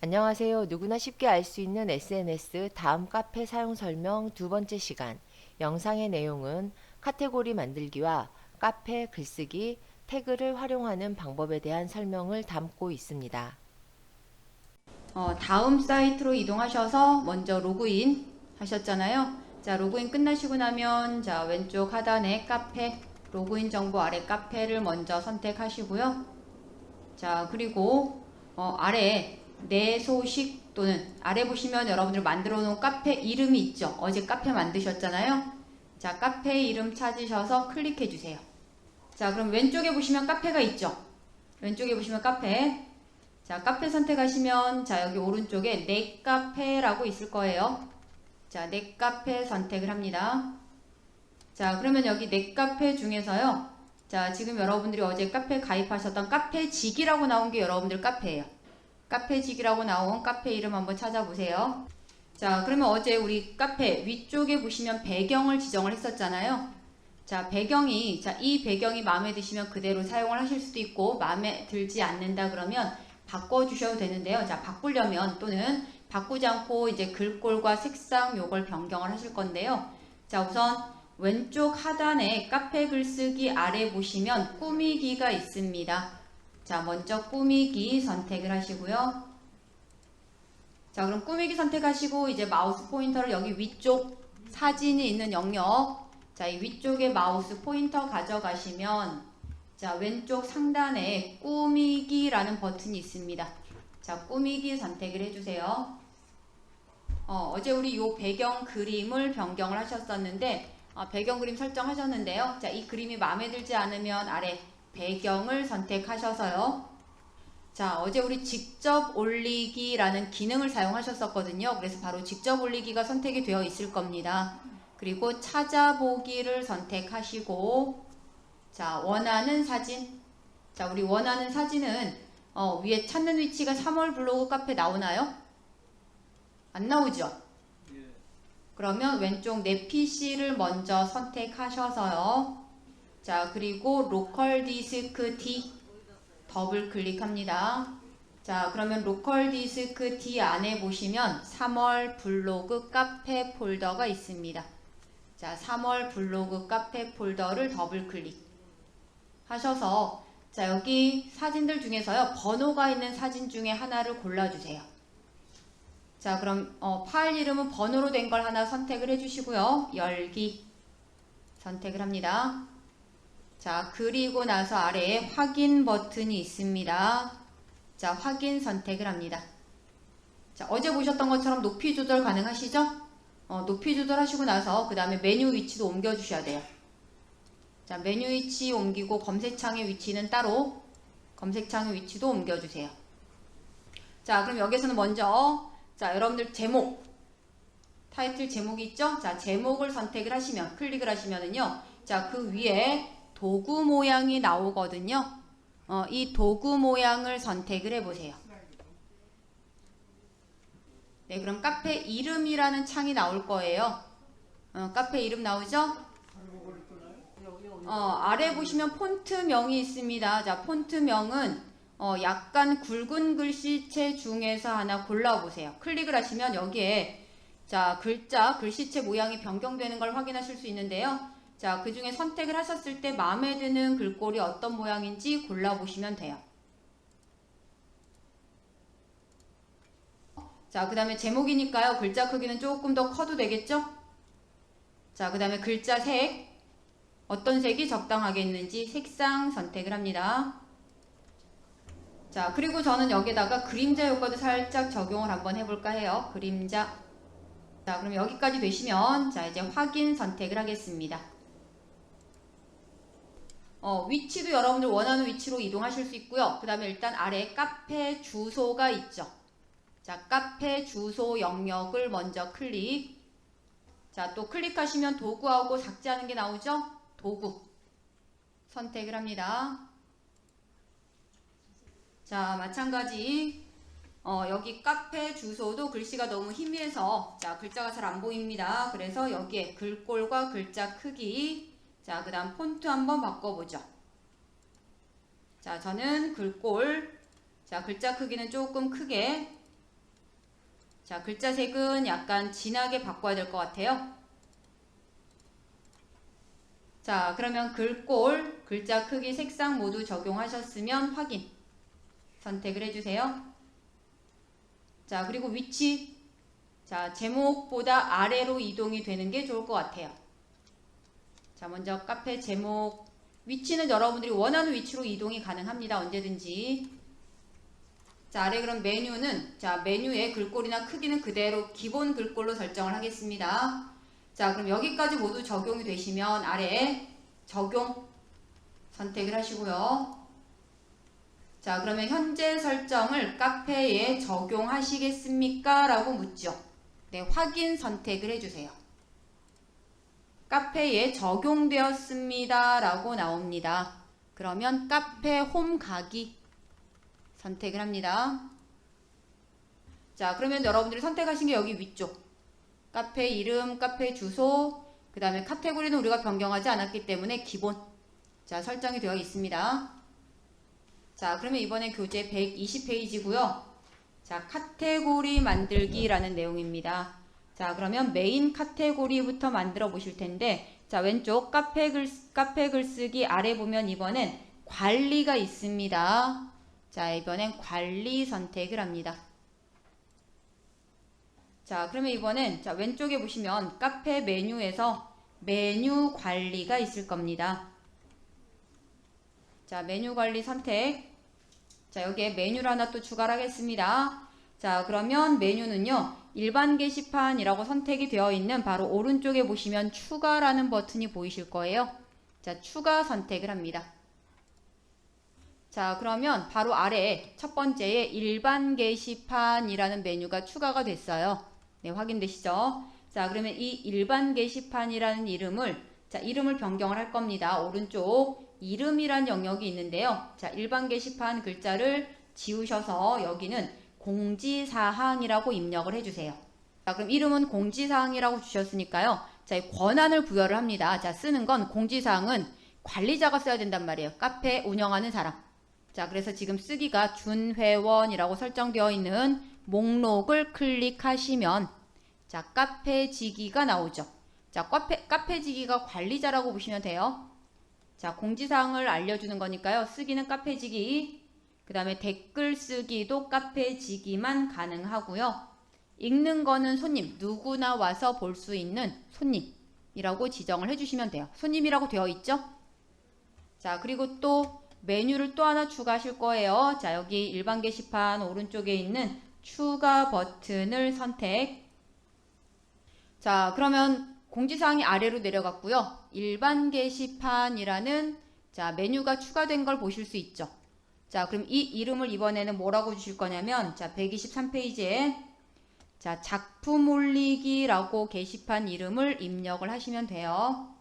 안녕하세요. 누구나 쉽게 알 수 있는 SNS 다음 카페 사용 설명 두 번째 시간. 영상의 내용은 카테고리 만들기와 카페 글쓰기, 태그를 활용하는 방법에 대한 설명을 담고 있습니다. 다음 사이트로 이동하셔서 먼저 로그인 하셨잖아요. 자, 로그인 끝나시고 나면 자, 왼쪽 하단에 카페, 로그인 정보 아래 카페를 먼저 선택하시고요. 자, 그리고 아래 내 소식 또는 아래 보시면 여러분들 만들어 놓은 카페 이름이 있죠. 어제 카페 만드셨잖아요. 자, 카페 이름 찾으셔서 클릭해 주세요. 자, 그럼 왼쪽에 보시면 카페가 있죠. 왼쪽에 보시면 카페. 자, 카페 선택하시면 자, 여기 오른쪽에 내 카페라고 있을 거예요. 자, 내 카페 선택을 합니다. 자, 그러면 여기 내 카페 중에서요. 자, 지금 여러분들이 어제 카페 가입하셨던 카페직이라고 나온 게 여러분들 카페예요. 카페직이라고 나온 카페 이름 한번 찾아보세요. 자, 그러면 어제 우리 카페 위쪽에 보시면 배경을 지정을 했었잖아요. 자, 배경이, 자, 이 배경이 마음에 드시면 그대로 사용을 하실 수도 있고, 마음에 들지 않는다 그러면 바꿔주셔도 되는데요. 자, 바꾸려면 또는 바꾸지 않고 이제 글꼴과 색상 요걸 변경을 하실 건데요. 자, 우선 왼쪽 하단에 카페 글쓰기 아래 보시면 꾸미기가 있습니다. 자, 먼저 꾸미기 선택을 하시고요. 자, 그럼 꾸미기 선택하시고 이제 마우스 포인터를 여기 위쪽 사진이 있는 영역, 자, 이 위쪽에 마우스 포인터 가져가시면 자, 왼쪽 상단에 꾸미기라는 버튼이 있습니다. 자, 꾸미기 선택을 해주세요. 어제 우리 요 배경 그림을 변경을 하셨었는데 배경 그림 설정하셨는데요. 자, 이 그림이 마음에 들지 않으면 아래 배경을 선택하셔서요. 자, 어제 우리 직접 올리기라는 기능을 사용하셨었거든요. 그래서 바로 직접 올리기가 선택이 되어 있을 겁니다. 그리고 찾아보기를 선택하시고 자, 원하는 사진. 자, 우리 원하는 사진은 위에 찾는 위치가 3월 블로그 카페 나오나요? 안 나오죠? 그러면 왼쪽 내 PC를 먼저 선택하셔서요. 자, 그리고 로컬 디스크 D 더블 클릭합니다. 자, 그러면 로컬 디스크 D 안에 보시면 3월 블로그 카페 폴더가 있습니다. 자, 3월 블로그 카페 폴더를 더블 클릭 하셔서 자, 여기 사진들 중에서요. 번호가 있는 사진 중에 하나를 골라주세요. 자, 그럼 파일 이름은 번호로 된 걸 하나 선택을 해주시고요. 열기 선택을 합니다. 자, 그리고 나서 아래에 확인 버튼이 있습니다. 자, 확인 선택을 합니다. 자, 어제 보셨던 것처럼 높이 조절 가능하시죠? 높이 조절하시고 나서 그 다음에 메뉴 위치도 옮겨주셔야 돼요. 자, 메뉴 위치 옮기고 검색창의 위치는 따로 검색창의 위치도 옮겨주세요. 자, 그럼 여기서는 먼저 자, 여러분들 제목 타이틀 제목이 있죠? 자, 제목을 선택을 하시면 클릭을 하시면은요. 자, 그 위에 도구 모양이 나오거든요. 이 도구 모양을 선택을 해보세요. 네, 그럼 카페 이름이라는 창이 나올 거예요. 카페 이름 나오죠? 아래 보시면 폰트명이 있습니다. 자, 폰트명은 약간 굵은 글씨체 중에서 하나 골라보세요. 클릭을 하시면 여기에 자, 글씨체 모양이 변경되는 걸 확인하실 수 있는데요. 자, 그 중에 선택을 하셨을 때 마음에 드는 글꼴이 어떤 모양인지 골라보시면 돼요. 자, 그 다음에 제목이니까요. 글자 크기는 조금 더 커도 되겠죠? 자, 그 다음에 글자 색. 어떤 색이 적당하겠는지 색상 선택을 합니다. 자, 그리고 저는 여기다가 그림자 효과도 살짝 적용을 한번 해볼까 해요. 그림자. 자, 그럼 여기까지 되시면 자, 이제 확인 선택을 하겠습니다. 위치도 여러분들 원하는 위치로 이동하실 수 있고요. 그 다음에 일단 아래 카페 주소가 있죠. 자, 카페 주소 영역을 먼저 클릭. 자, 또 클릭하시면 도구하고 삭제하는 게 나오죠? 도구 선택을 합니다. 자, 마찬가지 여기 카페 주소도 글씨가 너무 희미해서 자, 글자가 잘 안 보입니다. 그래서 여기에 글꼴과 글자 크기 자, 그 다음 폰트 한번 바꿔보죠. 자, 저는 글꼴 자, 글자 크기는 조금 크게 자, 글자 색은 약간 진하게 바꿔야 될 것 같아요. 자, 그러면 글꼴, 글자 크기, 색상 모두 적용하셨으면 확인 선택을 해주세요. 자, 그리고 위치. 자, 제목보다 아래로 이동이 되는 게 좋을 것 같아요. 자, 먼저 카페 제목. 위치는 여러분들이 원하는 위치로 이동이 가능합니다. 언제든지. 자, 아래 그럼 메뉴는, 자, 메뉴의 글꼴이나 크기는 그대로 기본 글꼴로 설정을 하겠습니다. 자, 그럼 여기까지 모두 적용이 되시면 아래에 적용 선택을 하시고요. 자, 그러면 현재 설정을 카페에 적용하시겠습니까? 라고 묻죠. 네, 확인 선택을 해주세요. 카페에 적용되었습니다. 라고 나옵니다. 그러면 카페 홈 가기 선택을 합니다. 자, 그러면 여러분들이 선택하신 게 여기 위쪽. 카페 이름, 카페 주소, 그 다음에 카테고리는 우리가 변경하지 않았기 때문에 기본. 자, 설정이 되어 있습니다. 자, 그러면 이번에 교재 120페이지고요. 자, 카테고리 만들기라는 내용입니다. 자, 그러면 메인 카테고리부터 만들어 보실 텐데, 자, 왼쪽 카페 글쓰기 아래 보면 이번엔 관리가 있습니다. 자, 이번엔 관리 선택을 합니다. 자, 그러면 이번엔 자, 왼쪽에 보시면 카페 메뉴에서 메뉴 관리가 있을 겁니다. 자, 메뉴 관리 선택. 자, 여기에 메뉴를 하나 또 추가를 하겠습니다. 자, 그러면 메뉴는요, 일반 게시판이라고 선택이 되어 있는 바로 오른쪽에 보시면 추가라는 버튼이 보이실 거예요. 자, 추가 선택을 합니다. 자, 그러면 바로 아래에 첫 번째에 일반 게시판이라는 메뉴가 추가가 됐어요. 네, 확인되시죠? 자, 그러면 이 일반 게시판이라는 이름을, 자, 이름을 변경을 할 겁니다. 오른쪽 이름이란 영역이 있는데요. 자, 일반 게시판 글자를 지우셔서 여기는 공지사항이라고 입력을 해주세요. 자, 그럼 이름은 공지사항이라고 주셨으니까요. 자, 이 권한을 부여를 합니다. 자, 쓰는 건 공지사항은 관리자가 써야 된단 말이에요. 카페 운영하는 사람. 자, 그래서 지금 쓰기가 준회원이라고 설정되어 있는 목록을 클릭하시면 자, 카페지기가 나오죠. 자, 카페지기가 관리자라고 보시면 돼요. 자, 공지사항을 알려주는 거니까요. 쓰기는 카페지기, 그 다음에 댓글 쓰기도 카페지기만 가능하고요. 읽는 거는 손님, 누구나 와서 볼 수 있는 손님이라고 지정을 해주시면 돼요. 손님이라고 되어 있죠? 자, 그리고 또 메뉴를 또 하나 추가하실 거예요. 자, 여기 일반 게시판 오른쪽에 있는 추가 버튼을 선택. 자, 그러면 공지사항이 아래로 내려갔고요. 일반 게시판이라는 자, 메뉴가 추가된 걸 보실 수 있죠. 자, 그럼 이 이름을 이번에는 뭐라고 주실 거냐면 자, 123페이지에 자, 작품 올리기라고 게시판 이름을 입력을 하시면 돼요.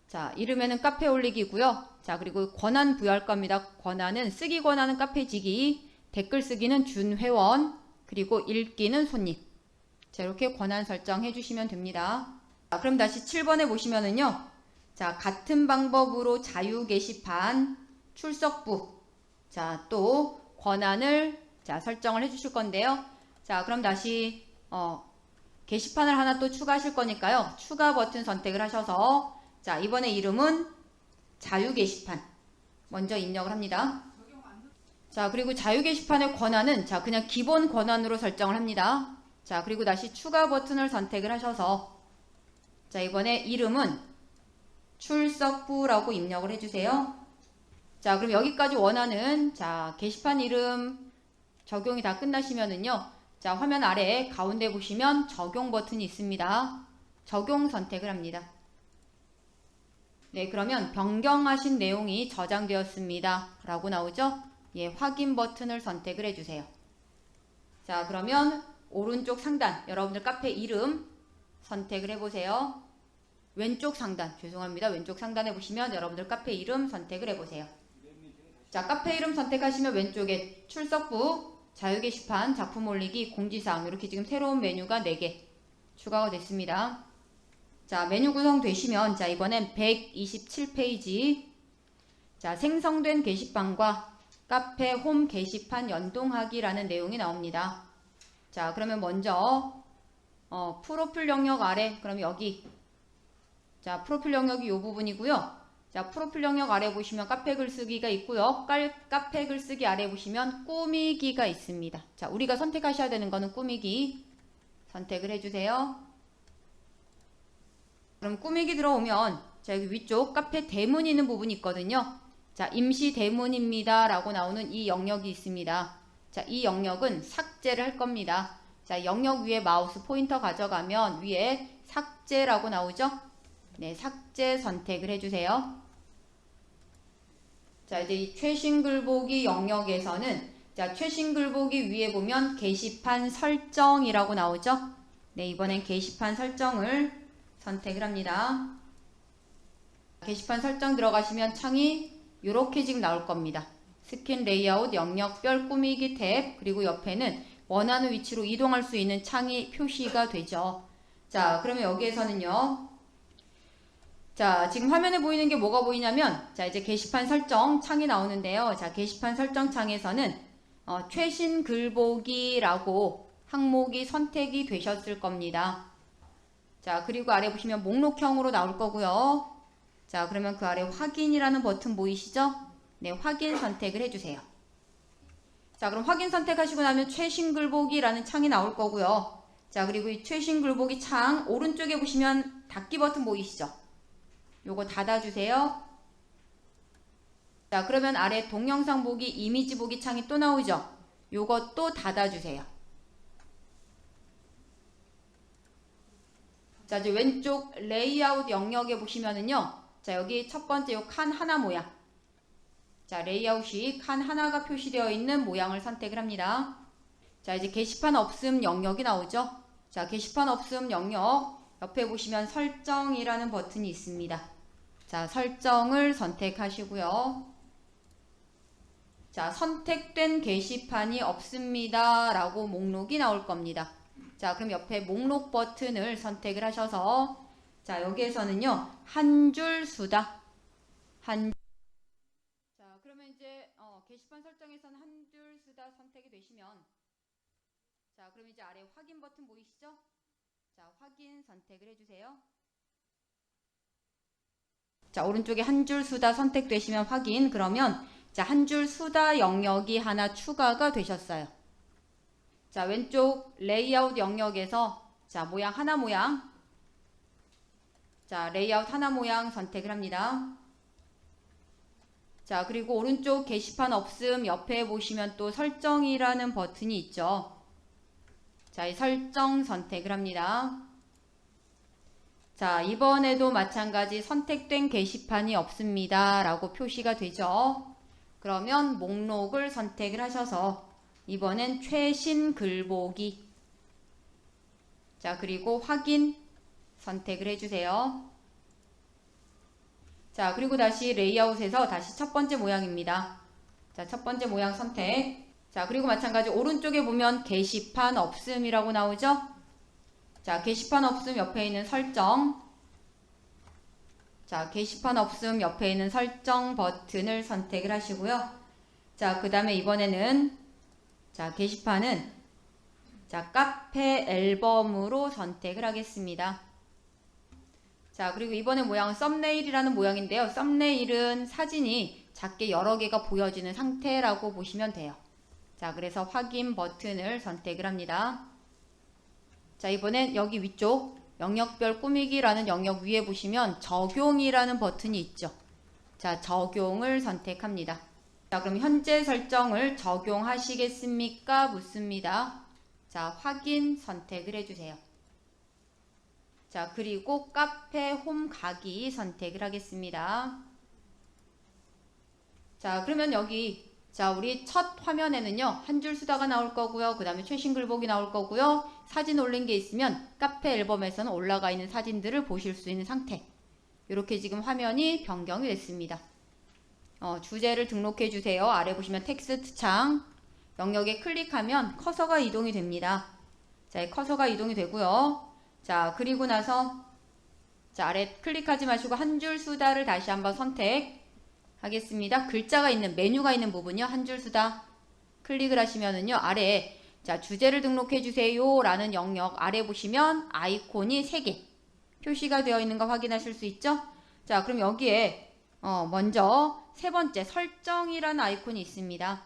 자, 이름에는 카페 올리기고요. 자, 그리고 권한 부여할 겁니다. 권한은 쓰기 권한은 카페지기, 댓글 쓰기는 준회원, 그리고 읽기는 손님. 자, 이렇게 권한 설정해 주시면 됩니다. 자, 그럼 다시 7번에 보시면은요. 자, 같은 방법으로 자유 게시판, 출석부. 자, 또 권한을 자, 설정을 해 주실 건데요. 자, 그럼 다시 게시판을 하나 또 추가하실 거니까요. 추가 버튼 선택을 하셔서 자, 이번에 이름은 자유 게시판 먼저 입력을 합니다. 자, 그리고 자유 게시판의 권한은 자, 그냥 기본 권한으로 설정을 합니다. 자, 그리고 다시 추가 버튼을 선택을 하셔서 자, 이번에 이름은 출석부라고 입력을 해주세요. 자, 그럼 여기까지 원하는 자, 게시판 이름 적용이 다 끝나시면은요. 자, 화면 아래 가운데 보시면 적용 버튼이 있습니다. 적용 선택을 합니다. 네, 그러면 변경하신 내용이 저장되었습니다. 라고 나오죠? 예, 확인 버튼을 선택을 해주세요. 자, 그러면 오른쪽 상단, 여러분들 카페 이름 선택을 해보세요. 왼쪽 상단, 죄송합니다. 왼쪽 상단에 보시면 여러분들 카페 이름 선택을 해보세요. 자, 카페 이름 선택하시면 왼쪽에 출석부, 자유 게시판, 작품 올리기, 공지사항 이렇게 지금 새로운 메뉴가 4개 추가가 됐습니다. 자, 메뉴 구성 되시면 자, 이번엔 127페이지 자, 생성된 게시판과 카페 홈 게시판 연동하기라는 내용이 나옵니다. 자, 그러면 먼저 프로필 영역 아래, 그럼 여기. 자, 프로필 영역이 이 부분이고요. 자, 프로필 영역 아래 보시면 카페 글쓰기가 있고요. 카페 글쓰기 아래 보시면 꾸미기가 있습니다. 자, 우리가 선택하셔야 되는 거는 꾸미기. 선택을 해주세요. 그럼 꾸미기 들어오면 자, 여기 위쪽 카페 대문 있는 부분이 있거든요. 자, 임시 대문입니다 라고 나오는 이 영역이 있습니다. 자, 이 영역은 삭제를 할 겁니다. 자, 영역 위에 마우스 포인터 가져가면 위에 삭제라고 나오죠. 네, 삭제 선택을 해주세요. 자, 이제 이 최신 글보기 영역에서는 자, 최신 글보기 위에 보면 게시판 설정이라고 나오죠. 네, 이번엔 게시판 설정을 선택을 합니다. 게시판 설정 들어가시면 창이 이렇게 지금 나올 겁니다. 스킨 레이아웃 영역별 꾸미기 탭, 그리고 옆에는 원하는 위치로 이동할 수 있는 창이 표시가 되죠. 자, 그러면 여기에서는요. 자, 지금 화면에 보이는 게 뭐가 보이냐면, 자, 이제 게시판 설정 창이 나오는데요. 자, 게시판 설정 창에서는 최신 글보기라고 항목이 선택이 되셨을 겁니다. 자, 그리고 아래 보시면 목록형으로 나올 거고요. 자, 그러면 그 아래 확인이라는 버튼 보이시죠? 네, 확인 선택을 해주세요. 자, 그럼 확인 선택하시고 나면 최신 글보기라는 창이 나올 거고요. 자, 그리고 이 최신 글보기 창 오른쪽에 보시면 닫기 버튼 보이시죠? 요거 닫아주세요. 자, 그러면 아래 동영상 보기, 이미지 보기 창이 또 나오죠? 요거 또 닫아주세요. 자, 이제 왼쪽 레이아웃 영역에 보시면은요. 자, 여기 첫 번째 요 칸 하나 모양. 자, 레이아웃이 칸 하나가 표시되어 있는 모양을 선택을 합니다. 자, 이제 게시판 없음 영역이 나오죠? 자, 게시판 없음 영역 옆에 보시면 설정이라는 버튼이 있습니다. 자, 설정을 선택하시고요. 자, 선택된 게시판이 없습니다 라고 목록이 나올 겁니다. 자, 그럼 옆에 목록 버튼을 선택을 하셔서 자, 여기에서는요. 한 줄 수다. 자, 그러면 이제 게시판 설정에서는 한 줄 수다 선택이 되시면 자, 그럼 이제 아래 확인 버튼 보이시죠? 자, 확인 선택을 해주세요. 자, 오른쪽에 한 줄 수다 선택되시면 확인. 그러면 자, 한 줄 수다 영역이 하나 추가가 되셨어요. 자, 왼쪽 레이아웃 영역에서 자, 모양 하나 모양. 자, 레이아웃 하나 모양 선택을 합니다. 자, 그리고 오른쪽 게시판 없음 옆에 보시면 또 설정이라는 버튼이 있죠. 자, 이 설정 선택을 합니다. 자, 이번에도 마찬가지 선택된 게시판이 없습니다 라고 표시가 되죠. 그러면 목록을 선택을 하셔서 이번엔 최신 글보기. 자, 그리고 확인 선택을 해주세요. 자, 그리고 다시 레이아웃에서 다시 첫 번째 모양입니다. 자, 첫 번째 모양 선택. 자, 그리고 마찬가지 오른쪽에 보면 게시판 없음이라고 나오죠? 자, 게시판 없음 옆에 있는 설정. 자, 게시판 없음 옆에 있는 설정 버튼을 선택을 하시고요. 자, 그 다음에 이번에는 자, 게시판은 자, 카페 앨범으로 선택을 하겠습니다. 자, 그리고 이번에 모양은 썸네일이라는 모양인데요. 썸네일은 사진이 작게 여러 개가 보여지는 상태라고 보시면 돼요. 자, 그래서 확인 버튼을 선택을 합니다. 자, 이번엔 여기 위쪽 영역별 꾸미기라는 영역 위에 보시면 적용이라는 버튼이 있죠. 자, 적용을 선택합니다. 자, 그럼 현재 설정을 적용하시겠습니까? 묻습니다. 자, 확인 선택을 해주세요. 자, 그리고 카페 홈 가기 선택을 하겠습니다. 자, 그러면 여기 자, 우리 첫 화면에는요. 한 줄 수다가 나올 거고요. 그 다음에 최신 글보기 나올 거고요. 사진 올린 게 있으면 카페 앨범에서는 올라가 있는 사진들을 보실 수 있는 상태. 이렇게 지금 화면이 변경이 됐습니다. 주제를 등록해 주세요. 아래 보시면 텍스트 창 영역에 클릭하면 커서가 이동이 됩니다. 자, 커서가 이동이 되고요. 자, 그리고 나서 자, 아래 클릭하지 마시고 한 줄 수다를 다시 한번 선택하겠습니다. 글자가 있는 메뉴가 있는 부분요. 한 줄 수다 클릭을 하시면은요. 아래에 자, 주제를 등록해 주세요 라는 영역 아래 보시면 아이콘이 3개 표시가 되어 있는 거 확인하실 수 있죠? 자, 그럼 여기에 먼저 세 번째 설정이라는 아이콘이 있습니다.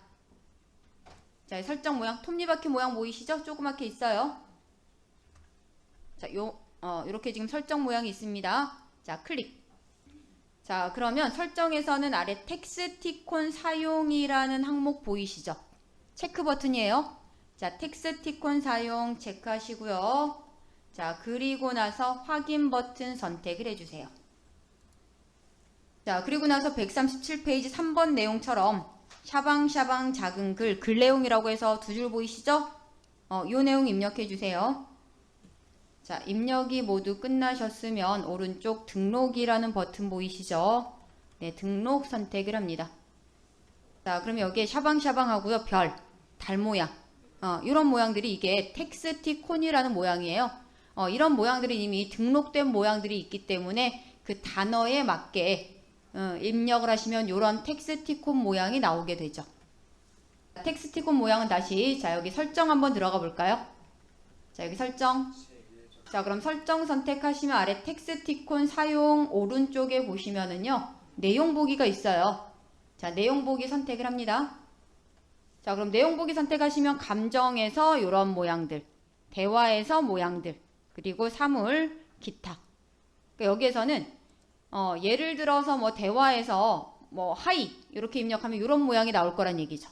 자, 설정 모양, 톱니바퀴 모양 보이시죠? 조그맣게 있어요. 자, 요렇게 지금 설정 모양이 있습니다. 자, 클릭. 자, 그러면 설정에서는 아래 텍스티콘 사용이라는 항목 보이시죠? 체크 버튼이에요. 자, 텍스티콘 사용 체크하시고요. 자, 그리고 나서 확인 버튼 선택을 해주세요. 자, 그리고 나서 137페이지 3번 내용처럼 샤방샤방 작은 글 내용이라고 해서 두 줄 보이시죠? 요 내용 입력해 주세요. 자, 입력이 모두 끝나셨으면 오른쪽 등록이라는 버튼 보이시죠? 네, 등록 선택을 합니다. 자, 그럼 여기에 샤방샤방 하고요. 별, 달 모양. 이런 모양들이 이게 텍스티콘이라는 모양이에요. 이런 모양들이 이미 등록된 모양들이 있기 때문에 그 단어에 맞게 입력을 하시면 이런 텍스티콘 모양이 나오게 되죠. 텍스티콘 모양은 다시 자, 여기 설정 한번 들어가 볼까요? 자, 여기 설정. 자, 그럼 설정 선택하시면 아래 텍스티콘 사용 오른쪽에 보시면은요. 내용 보기가 있어요. 자, 내용 보기 선택을 합니다. 자, 그럼 내용 보기 선택하시면 감정에서 이런 모양들, 대화에서 모양들, 그리고 사물, 기타. 그러니까 여기에서는 예를 들어서 뭐 대화에서 뭐 하이 이렇게 입력하면 이런 모양이 나올 거란 얘기죠.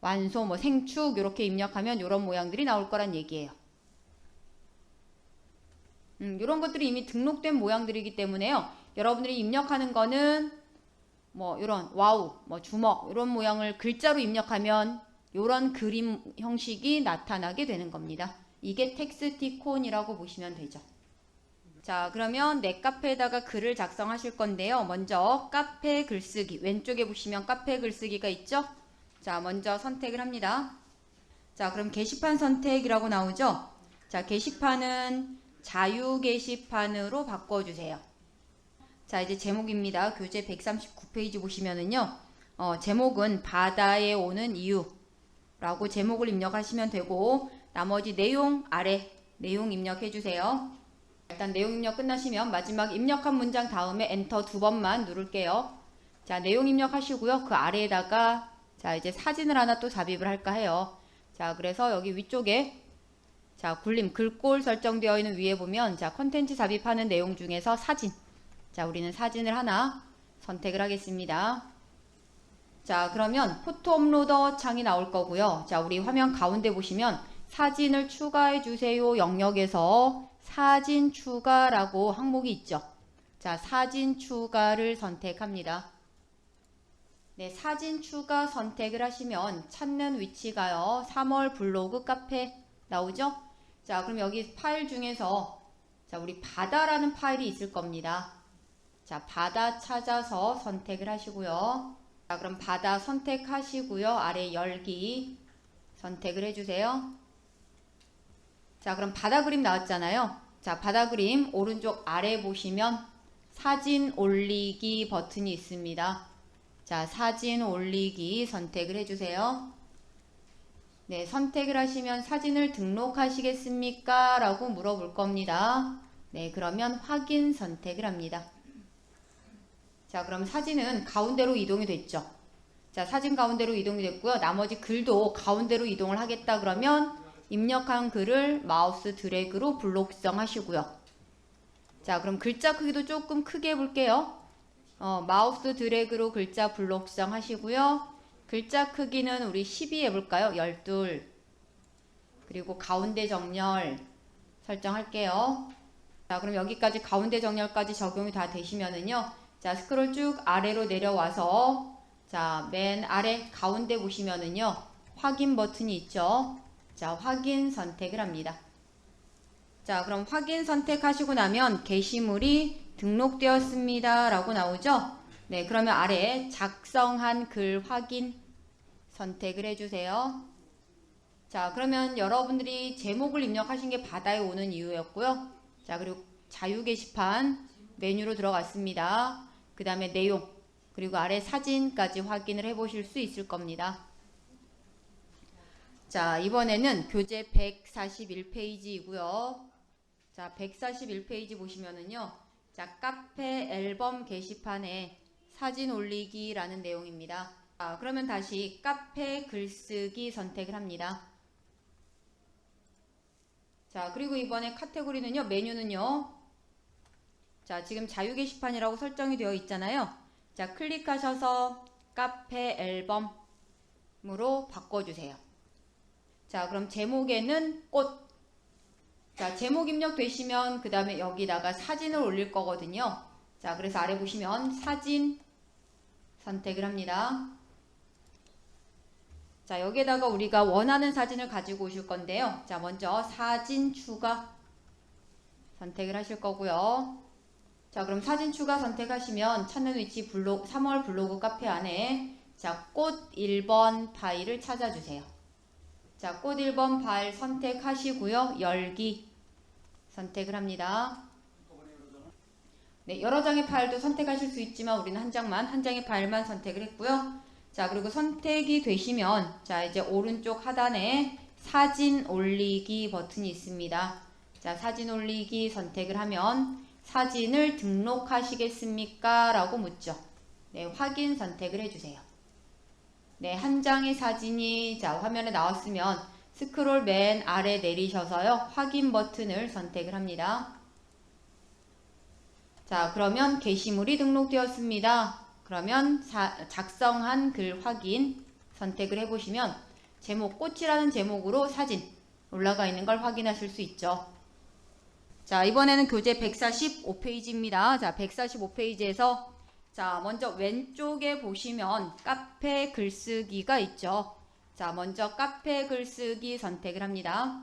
완소, 뭐 생축 이렇게 입력하면 이런 모양들이 나올 거란 얘기예요. 이런 것들이 이미 등록된 모양들이기 때문에요. 여러분들이 입력하는 거는 뭐 이런 와우, 뭐 주먹 이런 모양을 글자로 입력하면 이런 그림 형식이 나타나게 되는 겁니다. 이게 텍스티콘이라고 보시면 되죠. 자, 그러면 내 카페에다가 글을 작성하실 건데요. 먼저 카페 글쓰기, 왼쪽에 보시면 카페 글쓰기가 있죠? 자, 먼저 선택을 합니다. 자, 그럼 게시판 선택이라고 나오죠? 자, 게시판은 자유 게시판으로 바꿔주세요. 자, 이제 제목입니다. 교재 139페이지 보시면은요. 제목은 바다에 오는 이유라고 제목을 입력하시면 되고 나머지 내용 아래 내용 입력해주세요. 일단 내용 입력 끝나시면 마지막 입력한 문장 다음에 엔터 2번만 누를게요. 자, 내용 입력하시고요. 그 아래에다가 자, 이제 사진을 하나 또 삽입을 할까 해요. 자, 그래서 여기 위쪽에 자, 굴림 글꼴 설정되어 있는 위에 보면 자, 컨텐츠 삽입하는 내용 중에서 사진. 자, 우리는 사진을 하나 선택을 하겠습니다. 자, 그러면 포토 업로더 창이 나올 거고요. 자, 우리 화면 가운데 보시면 사진을 추가해 주세요 영역에서 사진 추가라고 항목이 있죠. 자, 사진 추가를 선택합니다. 네, 사진 추가 선택을 하시면 찾는 위치가요. 3월 블로그 카페 나오죠? 자, 그럼 여기 파일 중에서 자, 우리 바다라는 파일이 있을 겁니다. 자, 바다 찾아서 선택을 하시고요. 자, 그럼 바다 선택하시고요. 아래 열기 선택을 해주세요. 자, 그럼 바다 그림 나왔잖아요. 자, 바다 그림 오른쪽 아래 보시면 사진 올리기 버튼이 있습니다. 자, 사진 올리기 선택을 해주세요. 네, 선택을 하시면 사진을 등록하시겠습니까? 라고 물어볼 겁니다. 네, 그러면 확인 선택을 합니다. 자, 그럼 사진은 가운데로 이동이 됐죠. 자, 사진 가운데로 이동이 됐고요. 나머지 글도 가운데로 이동을 하겠다 그러면 입력한 글을 마우스 드래그로 블록성 하시고요. 자, 그럼 글자 크기도 조금 크게 해볼게요. 마우스 드래그로 글자 블록성 하시고요. 글자 크기는 우리 12 해볼까요? 12. 그리고 가운데 정렬 설정할게요. 자, 그럼 여기까지 가운데 정렬까지 적용이 다 되시면은요. 자, 스크롤 쭉 아래로 내려와서 자, 맨 아래 가운데 보시면은요. 확인 버튼이 있죠. 자, 확인 선택을 합니다. 자, 그럼 확인 선택하시고 나면 게시물이 등록되었습니다 라고 나오죠. 네, 그러면 아래 작성한 글 확인 선택을 해주세요. 자, 그러면 여러분들이 제목을 입력하신 게 바다에 오는 이유였고요. 자, 그리고 자유 게시판 메뉴로 들어갔습니다. 그 다음에 내용 그리고 아래 사진까지 확인을 해 보실 수 있을 겁니다. 자, 이번에는 교재 141페이지이고요. 자, 141페이지 보시면은요. 자, 카페 앨범 게시판에 사진 올리기라는 내용입니다. 자, 그러면 다시 카페 글쓰기 선택을 합니다. 자, 그리고 이번에 카테고리는요, 메뉴는요. 자, 지금 자유 게시판이라고 설정이 되어 있잖아요. 자, 클릭하셔서 카페 앨범으로 바꿔주세요. 자, 그럼 제목에는 꽃. 자, 제목 입력되시면 그 다음에 여기다가 사진을 올릴 거거든요. 자, 그래서 아래 보시면 사진 선택을 합니다. 자, 여기에다가 우리가 원하는 사진을 가지고 오실 건데요. 자, 먼저 사진 추가 선택을 하실 거고요. 자, 그럼 사진 추가 선택하시면 찾는 위치 3월 블로그 카페 안에 자, 꽃 1번 파일을 찾아주세요. 자, 꽃 1번 파일 선택하시고요. 열기 선택을 합니다. 네, 여러 장의 파일도 선택하실 수 있지만 우리는 한 장의 파일만 선택을 했고요. 자, 그리고 선택이 되시면 자, 이제 오른쪽 하단에 사진 올리기 버튼이 있습니다. 자, 사진 올리기 선택을 하면 사진을 등록하시겠습니까? 라고 묻죠. 네, 확인 선택을 해주세요. 네, 한 장의 사진이 자, 화면에 나왔으면 스크롤 맨 아래 내리셔서요. 확인 버튼을 선택을 합니다. 자, 그러면 게시물이 등록되었습니다. 그러면 작성한 글 확인 선택을 해보시면 제목 꽃이라는 제목으로 사진 올라가 있는 걸 확인하실 수 있죠. 자, 이번에는 교재 145페이지입니다. 자, 145페이지에서 자, 먼저 왼쪽에 보시면 카페 글쓰기가 있죠. 자, 먼저 카페 글쓰기 선택을 합니다.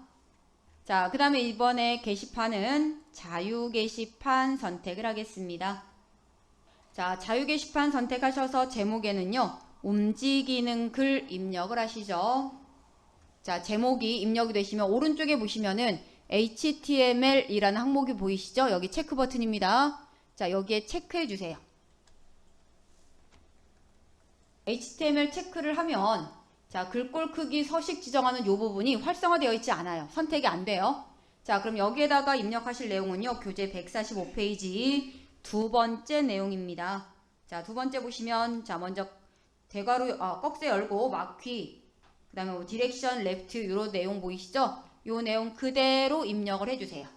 자, 그 다음에 이번에 게시판은 자유 게시판 선택을 하겠습니다. 자, 자유 게시판 선택하셔서 제목에는요, 움직이는 글 입력을 하시죠. 자, 제목이 입력이 되시면 오른쪽에 보시면은 HTML이라는 항목이 보이시죠? 여기 체크 버튼입니다. 자, 여기에 체크해 주세요. HTML 체크를 하면 자, 글꼴 크기 서식 지정하는 이 부분이 활성화되어 있지 않아요. 선택이 안 돼요. 자, 그럼 여기에다가 입력하실 내용은요. 교재 145페이지 두 번째 내용입니다. 자, 두 번째 보시면 자, 먼저 대괄호 꺽쇠 열고 마퀴 그 다음에 뭐 디렉션 레프트 이런 내용 보이시죠? 요 내용 그대로 입력을 해주세요.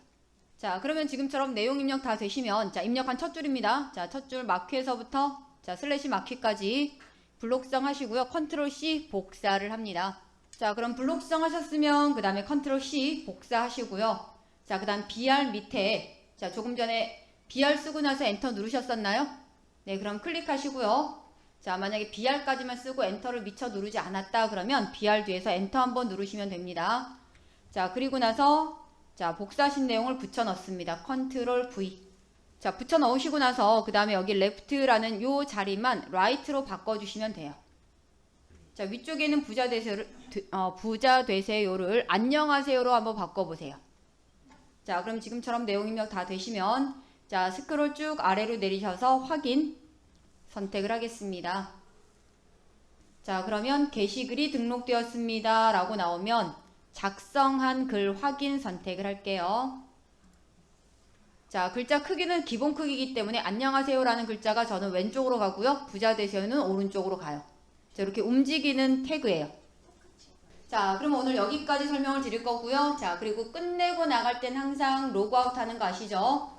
자, 그러면 지금처럼 내용 입력 다 되시면 자, 입력한 첫 줄입니다. 자, 첫 줄 마퀴에서부터 자, 슬래시 마퀴까지 블록성 하시고요. 컨트롤 C 복사를 합니다. 자, 그럼 블록성 하셨으면 그 다음에 컨트롤 C 복사하시고요. 자, 그 다음 BR 밑에 자, 조금 전에 BR 쓰고 나서 엔터 누르셨었나요? 네, 그럼 클릭하시고요. 자, 만약에 BR까지만 쓰고 엔터를 미처 누르지 않았다 그러면 BR 뒤에서 엔터 한번 누르시면 됩니다. 자, 그리고 나서 자, 복사하신 내용을 붙여 넣습니다. 컨트롤 V. 자, 붙여 넣으시고 나서 그 다음에 여기 left라는 요 자리만 right로 바꿔주시면 돼요. 자, 위쪽에는 부자 되세요를 안녕하세요로 한번 바꿔보세요. 자, 그럼 지금처럼 내용 입력 다 되시면 자, 스크롤 쭉 아래로 내리셔서 확인 선택을 하겠습니다. 자, 그러면 게시글이 등록되었습니다 라고 나오면 작성한 글 확인 선택을 할게요. 자, 글자 크기는 기본 크기이기 때문에 안녕하세요라는 글자가 저는 왼쪽으로 가고요. 부자 되세요는 오른쪽으로 가요. 자, 이렇게 움직이는 태그예요. 자, 그럼 오늘 여기까지 설명을 드릴 거고요. 자, 그리고 끝내고 나갈 땐 항상 로그아웃 하는 거 아시죠?